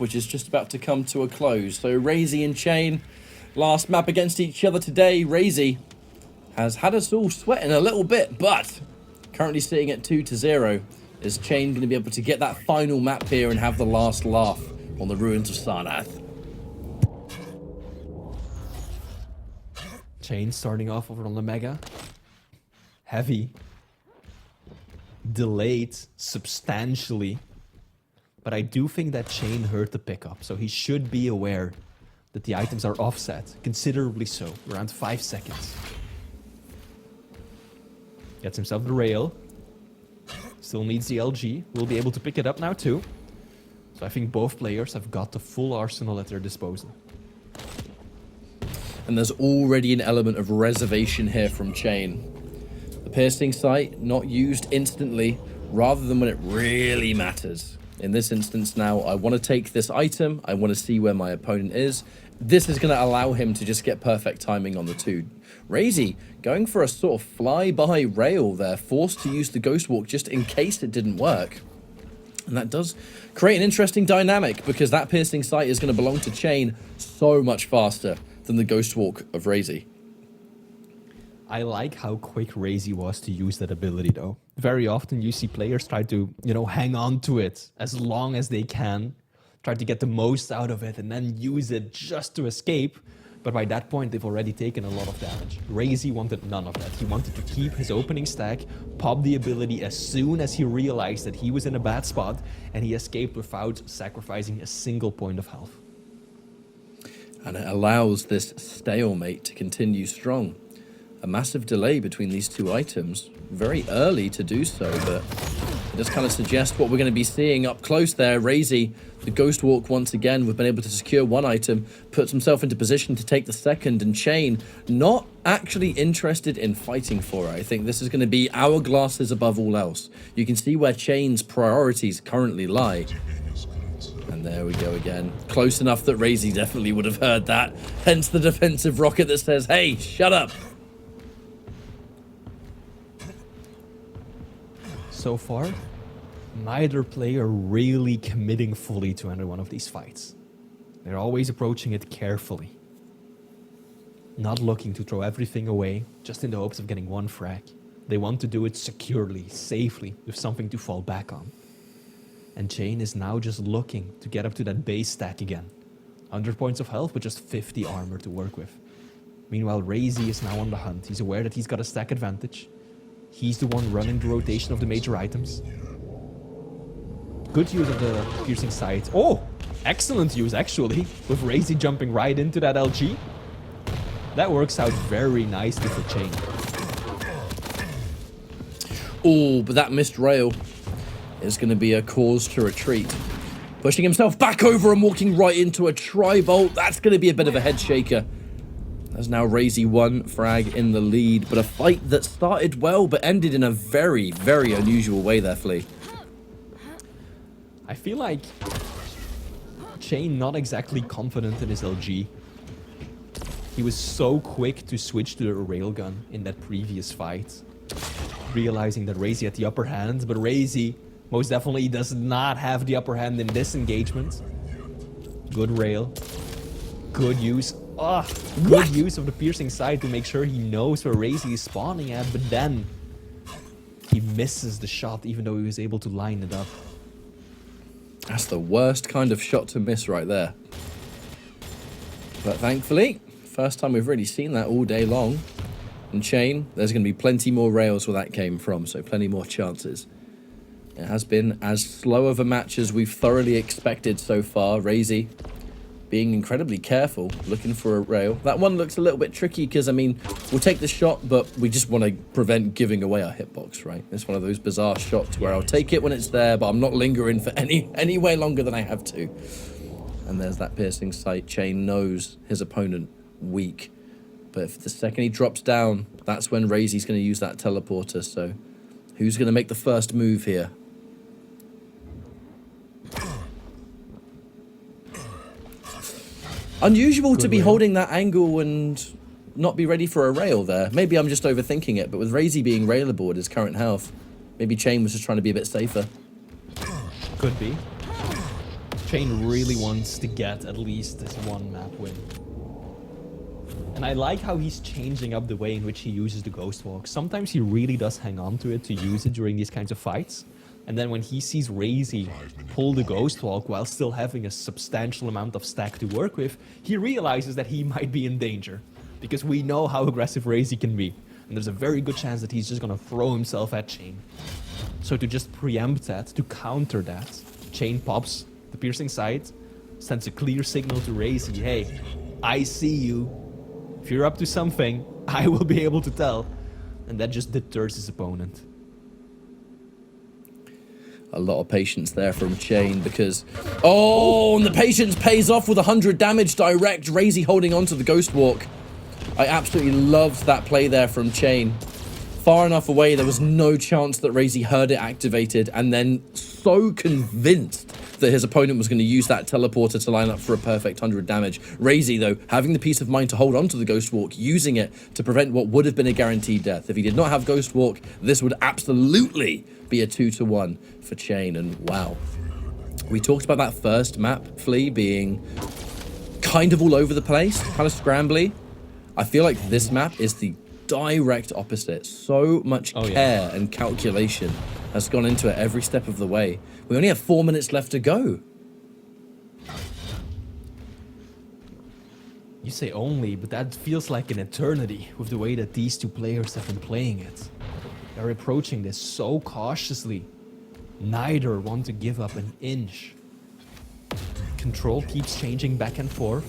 which is just about to come to a close. So Raisy and cha1n, last map against each other today. Raisy has had us all sweating a little bit, but currently sitting at 2-0. Is cha1n going to be able to get that final map here and have the last laugh on the ruins of Sarnath? cha1n starting off over on the Mega. Heavy. Delayed substantially. But I do think that cha1n heard the pickup, so he should be aware that the items are offset, considerably so, around 5 seconds. Gets himself the rail. Still needs the LG. Will be able to pick it up now too. So I think both players have got the full arsenal at their disposal. And there's already an element of reservation here from cha1n. The piercing sight not used instantly, rather than when it really matters. In this instance now, I want to take this item, I want to see where my opponent is. This is going to allow him to just get perfect timing on the two. Raisy going for a sort of fly-by rail there, forced to use the Ghost Walk just in case it didn't work. And that does create an interesting dynamic, because that piercing sight is going to belong to cha1n so much faster than the Ghost Walk of Raisy. I like how quick Raisy was to use that ability though. Very often you see players try to, hang on to it as long as they can. Try to get the most out of it and then use it just to escape. But by that point, they've already taken a lot of damage. Raisy wanted none of that. He wanted to keep his opening stack, pop the ability as soon as he realized that he was in a bad spot, and he escaped without sacrificing a single point of health. And it allows this stalemate to continue strong. A massive delay between these two items. Very early to do so, but it does kind of suggest what we're going to be seeing up close there. Raisy, the Ghost Walk once again. We've been able to secure one item, puts himself into position to take the second, and cha1n not actually interested in fighting for it. I think this is going to be hourglasses above all else. You can see where cha1n's priorities currently lie. And there we go again. Close enough that Raisy definitely would have heard that. Hence the defensive rocket that says, hey, shut up. So far, neither player really committing fully to any one of these fights. They're always approaching it carefully. Not looking to throw everything away, just in the hopes of getting one frag. They want to do it securely, safely, with something to fall back on. And cha1n is now just looking to get up to that base stack again. 100 points of health, but just 50 armor to work with. Meanwhile, Raisy is now on the hunt. He's aware that he's got a stack advantage. He's the one running the rotation of the major items. Good use of the piercing sight. Oh, excellent use actually, with Raisy jumping right into that LG. That works out very nicely for cha1n. Oh, but that missed rail is going to be a cause to retreat. Pushing himself back over and walking right into a tri-bolt. That's going to be a bit of a head shaker. There's now Raisy one frag in the lead, but a fight that started well but ended in a very, very unusual way there, Flea. I feel like cha1n not exactly confident in his LG. He was so quick to switch to the railgun in that previous fight, realizing that Raisy had the upper hand, but Raisy most definitely does not have the upper hand in this engagement. Good rail. Good use. Good use of the piercing sight to make sure he knows where Raisy is spawning at, but then he misses the shot even though he was able to line it up. That's the worst kind of shot to miss right there. But thankfully, first time we've really seen that all day long. And cha1n, there's going to be plenty more rails where that came from, so plenty more chances. It has been as slow of a match as we've thoroughly expected so far. Raisy being incredibly careful, looking for a rail. That one looks a little bit tricky because, I mean, we'll take the shot, but we just want to prevent giving away our hitbox, right? It's one of those bizarre shots where I'll take it when it's there, but I'm not lingering for any way longer than I have to. And there's that piercing sight. cha1n knows his opponent weak. But if the second he drops down, that's when Raisy's going to use that teleporter. So who's going to make the first move here? Unusual to be holding that angle and not be ready for a rail there. Maybe I'm just overthinking it, but with Raisy being railable at his current health, maybe cha1n was just trying to be a bit safer. Could be. cha1n really wants to get at least this one map win. And I like how he's changing up the way in which he uses the Ghost Walk. Sometimes he really does hang on to it to use it during these kinds of fights. And then when he sees Raisy pull the Ghost Walk while still having a substantial amount of stack to work with, he realizes that he might be in danger. Because we know how aggressive Raisy can be. And there's a very good chance that he's just gonna throw himself at cha1n. So to just preempt that, to counter that, cha1n pops the piercing sight, sends a clear signal to Raisy, hey, I see you. If you're up to something, I will be able to tell. And that just deters his opponent. A lot of patience there from cha1n because... Oh, and the patience pays off with 100 damage direct. Raisy holding on to the Ghost Walk. I absolutely loved that play there from cha1n. Far enough away, there was no chance that Raisy heard it activated, and then so convinced that his opponent was going to use that teleporter to line up for a perfect 100 damage. Raisy, though, having the peace of mind to hold on to the Ghost Walk, using it to prevent what would have been a guaranteed death. If he did not have Ghost Walk, this would absolutely be a 2-to-1 for cha1n, and wow. We talked about that first map, Flea, being kind of all over the place, kind of scrambly. I feel like this map is the direct opposite. So much care and calculation has gone into it every step of the way. We only have 4 minutes left to go. You say only, but that feels like an eternity with the way that these two players have been playing it. They're approaching this so cautiously. Neither want to give up an inch. Control keeps changing back and forth.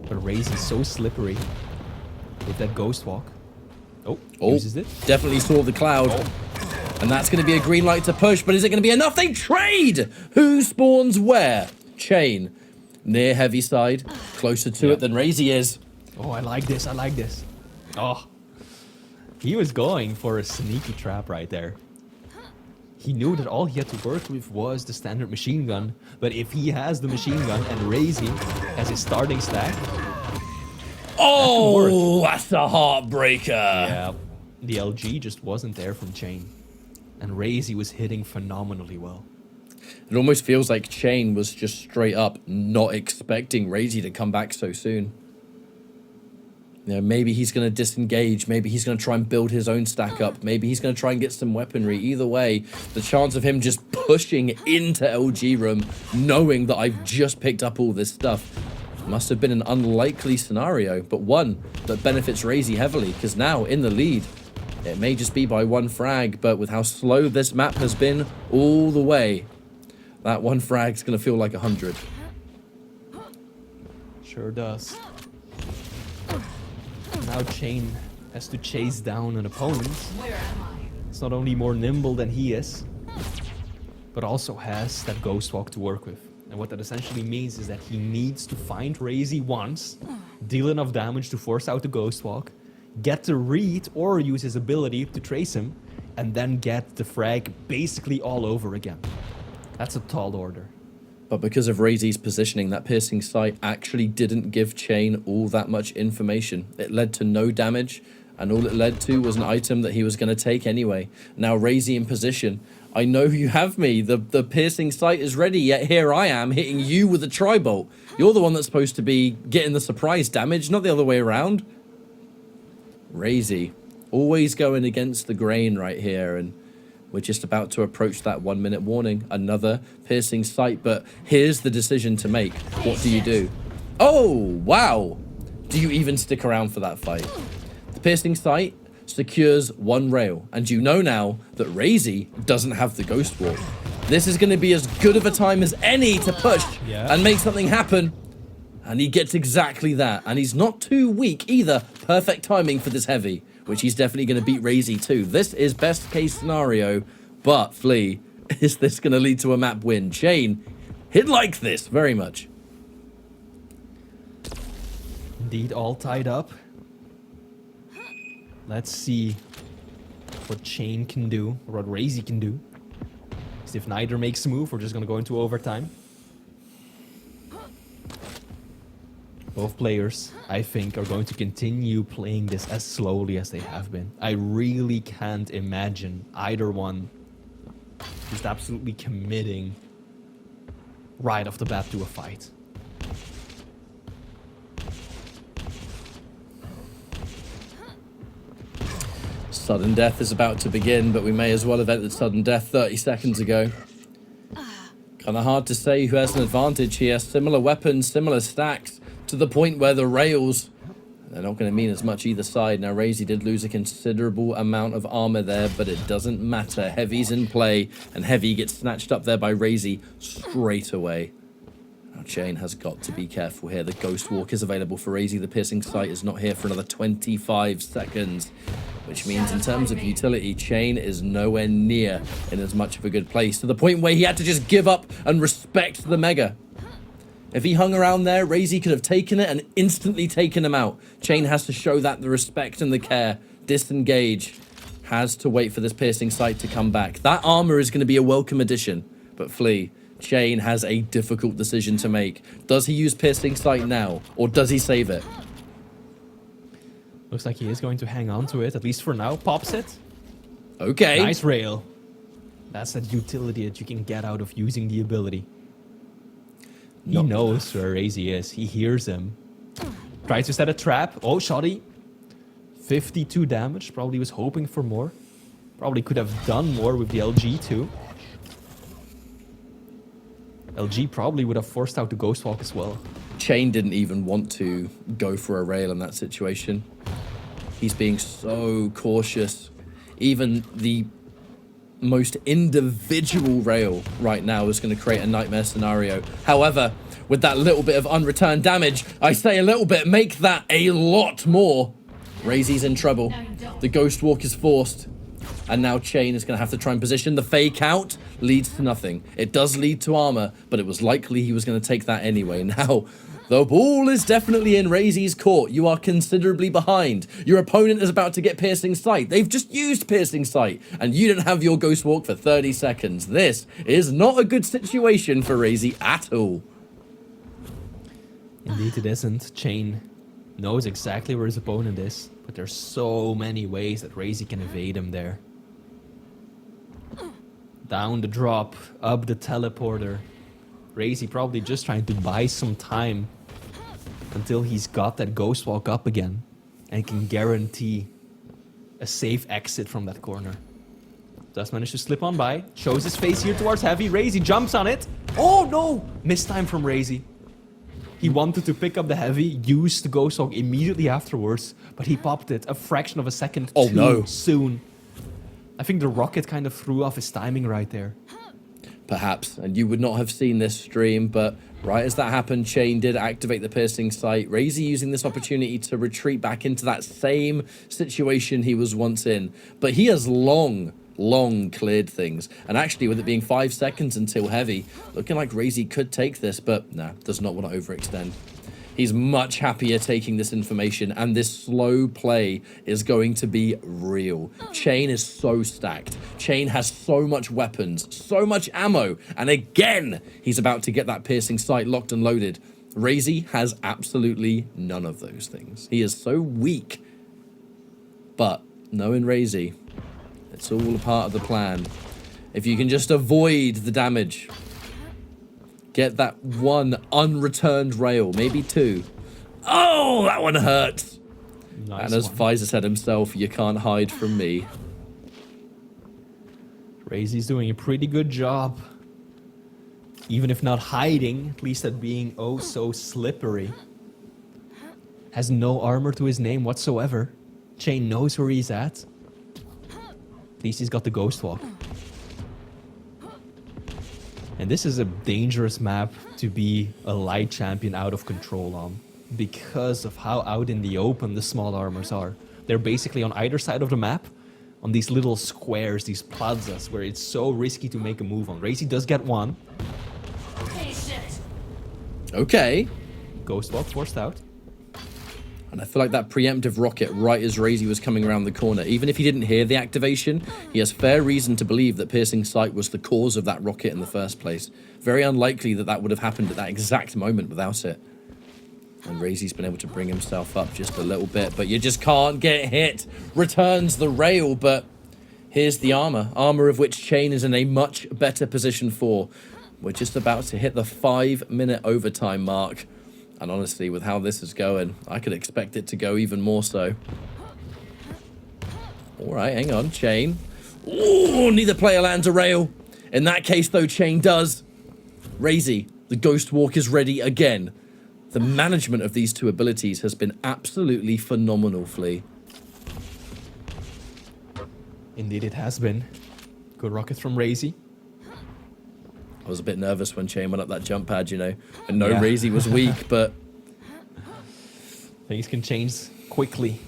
But Raisy is so slippery with that Ghost Walk. Oh, uses it. Definitely saw the cloud. And that's going to be a green light to push, but is it going to be enough? They trade! Who spawns where? cha1n. Near heavy side, closer to it than Raisy is. Oh, I like this, I like this. Oh. He was going for a sneaky trap right there. He knew that all he had to work with was the standard machine gun, but if he has the machine gun and Raisy as his starting stack... Oh, that's a heartbreaker. Yeah, the LG just wasn't there from cha1n. And Raisy was hitting phenomenally well. It almost feels like cha1n was just straight up not expecting Raisy to come back so soon. You know, maybe he's going to disengage. Maybe he's going to try and build his own stack up. Maybe he's going to try and get some weaponry. Either way, the chance of him just pushing into LG room, knowing that I've just picked up all this stuff, must have been an unlikely scenario, but one that benefits Raisy heavily, because now in the lead, it may just be by one frag, but with how slow this map has been all the way, that one frag's going to feel like 100. Sure does. Now cha1n has to chase down an opponent. It's not only more nimble than he is, but also has that Ghost Walk to work with. And what that essentially means is that he needs to find Raisy once, deal enough damage to force out the Ghost Walk, get the read or use his ability to trace him, and then get the frag basically all over again. That's a tall order. But because of Raisy's positioning, that piercing sight actually didn't give cha1n all that much information. It led to no damage, and all it led to was an item that he was going to take anyway. Now Raisy in position. I know you have me. The piercing sight is ready, yet here I am hitting you with a tri-bolt. You're the one that's supposed to be getting the surprise damage, not the other way around. Raisy, always going against the grain right here, and we're just about to approach that 1 minute warning. Another piercing sight, but here's the decision to make. What do you do? Oh, wow. Do you even stick around for that fight? The piercing sight secures one rail, and you know now that Raisy doesn't have the Ghost Walk. This is going to be as good of a time as any to push and make something happen. And he gets exactly that. And he's not too weak either. Perfect timing for this heavy, which he's definitely going to beat Raisy too. This is best case scenario, but Flea, is this going to lead to a map win? cha1n, he'd like this very much. Indeed, all tied up. Let's see what cha1n can do, or what Raisy can do. Because if neither makes a move, we're just going to go into overtime. Both players, I think, are going to continue playing this as slowly as they have been. I really can't imagine either one just absolutely committing right off the bat to a fight. Sudden death is about to begin, but we may as well have entered sudden death 30 seconds ago. Kind of hard to say who has an advantage here. Similar weapons, similar stacks, to the point where the rails, they're not going to mean as much either side. Now, Raisy did lose a considerable amount of armor there, but it doesn't matter. Heavy's in play, and Heavy gets snatched up there by Raisy straight away. Now, cha1n has got to be careful here. The Ghost Walk is available for Raisy. The Piercing Sight is not here for another 25 seconds, which means in terms of utility, cha1n is nowhere near in as much of a good place, to the point where he had to just give up and respect the Mega. If he hung around there, Raisy could have taken it and instantly taken him out. cha1n has to show that the respect and the care. Disengage. Has to wait for this Piercing Sight to come back. That armor is going to be a welcome addition. But Flea, cha1n has a difficult decision to make. Does he use Piercing Sight now, or does he save it? Looks like he is going to hang on to it, at least for now. Pops it. Okay. Nice rail. That's that utility that you can get out of using the ability. He knows where Raisy is. He hears him. Tries to set a trap. Oh, shoddy. 52 damage. Probably was hoping for more. Probably could have done more with the LG too. LG probably would have forced out the Ghost Walk as well. cha1n didn't even want to go for a rail in that situation. He's being so cautious. Even the most individual rail right now is going to create a nightmare scenario. However, with that little bit of unreturned damage, I say a little bit, make that a lot more. Raisy's in trouble. The Ghost Walk is forced. And now cha1n is going to have to try and position. The fake out leads to nothing. It does lead to armor, but it was likely he was going to take that anyway. Now, the ball is definitely in Raisy's court. You are considerably behind. Your opponent is about to get Piercing Sight. They've just used Piercing Sight, and you didn't have your Ghost Walk for 30 seconds. This is not a good situation for Raisy at all. Indeed it isn't. cha1n knows exactly where his opponent is, but there's so many ways that Raisy can evade him there. Down the drop, up the teleporter. Raisy probably just trying to buy some time until he's got that Ghost Walk up again and can guarantee a safe exit from that corner. Does manage to slip on by, shows his face here towards Heavy. Raisy jumps on it. Oh no! Missed time from Raisy. He wanted to pick up the Heavy, used the Ghost Walk immediately afterwards, but he popped it a fraction of a second too soon. I think the rocket kind of threw off his timing right there. Perhaps, and you would not have seen this stream, but right as that happened, cha1n did activate the Piercing Sight. Raisy using this opportunity to retreat back into that same situation he was once in. But he has long cleared things. And actually, with it being 5 seconds until Heavy, looking like Raisy could take this, but nah, does not want to overextend. He's much happier taking this information, and this slow play is going to be real. cha1n is so stacked. cha1n has so much weapons, so much ammo, and again, he's about to get that Piercing Sight locked and loaded. Raisy has absolutely none of those things. He is so weak. But knowing Raisy, it's all a part of the plan. If you can just avoid the damage, get that one unreturned rail, maybe two. Oh, that one hurts. Nice and as Pfizer said himself, you can't hide from me. Raisy's doing a pretty good job. Even if not hiding, at least at being oh so slippery. Has no armor to his name whatsoever. cha1n knows where he's at. At least he's got the Ghost Walk. And this is a dangerous map to be a light champion out of control on, because of how out in the open the small armors are. They're basically on either side of the map, on these little squares, these plazas, where it's so risky to make a move on. Raisy does get one. Okay. Ghost Walk forced out. And I feel like that preemptive rocket right as Raisy was coming around the corner, even if he didn't hear the activation, he has fair reason to believe that Piercing Sight was the cause of that rocket in the first place. Very unlikely that that would have happened at that exact moment without it. And Raisy's been able to bring himself up just a little bit, but you just can't get hit. Returns the rail, but here's the armor. Armor of which cha1n is in a much better position for. We're just about to hit the 5-minute overtime mark. And honestly, with how this is going, I could expect it to go even more so. All right, hang on, cha1n. Ooh, neither player lands a rail. In that case, though, cha1n does. Raisy, the Ghost Walk is ready again. The management of these two abilities has been absolutely phenomenal, Flea. Indeed, it has been. Good rocket from Raisy. I was a bit nervous when cha1n went up that jump pad, you know. And no, Yeah. Raisy was weak, but... Things can change quickly.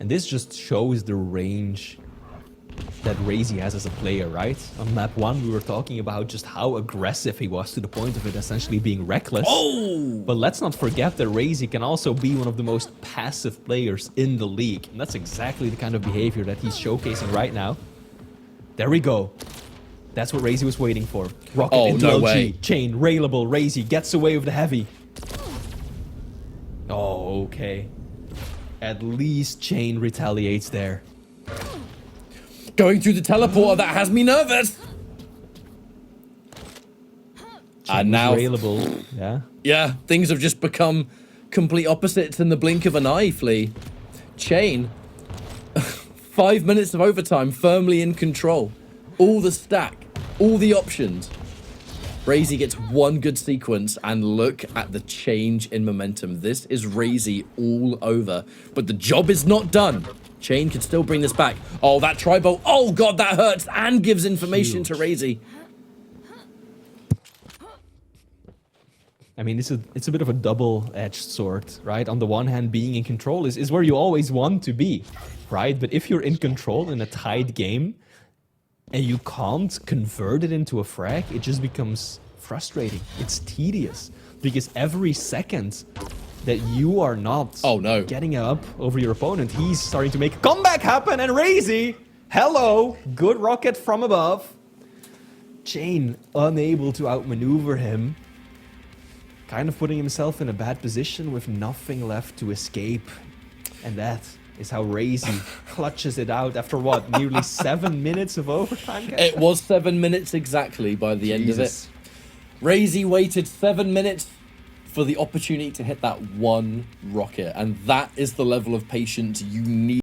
And this just shows the range that Raisy has as a player, right? On map 1, we were talking about just how aggressive he was to the point of it essentially being reckless. Oh! But let's not forget that Raisy can also be one of the most passive players in the league. And that's exactly the kind of behavior that he's showcasing right now. There we go. That's what Raisy was waiting for. Rocket into no LG. way. cha1n, railable, Raisy gets away with the heavy. Oh, okay. At least cha1n retaliates there. Going through the teleporter, that has me nervous! cha1n And now... railable, yeah. Yeah, things have just become complete opposites in the blink of an eye, Flea. cha1n, 5 minutes of overtime, firmly in control. All the stack, all the options. Raisy gets one good sequence, and look at the change in momentum. This is Raisy all over. But the job is not done. cha1n can still bring this back. Oh, that tri-bolt. Oh, God, that hurts and gives information to Raisy. I mean, it's a bit of a double-edged sword, right? On the one hand, being in control is where you always want to be, right? But if you're in control in a tight game and you can't convert it into a frag, it just becomes frustrating. It's tedious because every second that you are not getting up over your opponent, he's starting to make a comeback happen. And Raisy, hello, good rocket from above. cha1n unable to outmaneuver him. Kind of putting himself in a bad position with nothing left to escape. And that is how Raisy clutches it out after what, nearly 7 minutes of overtime? It was 7 minutes exactly by the end of it. Raisy waited 7 minutes for the opportunity to hit that one rocket. And that is the level of patience you need.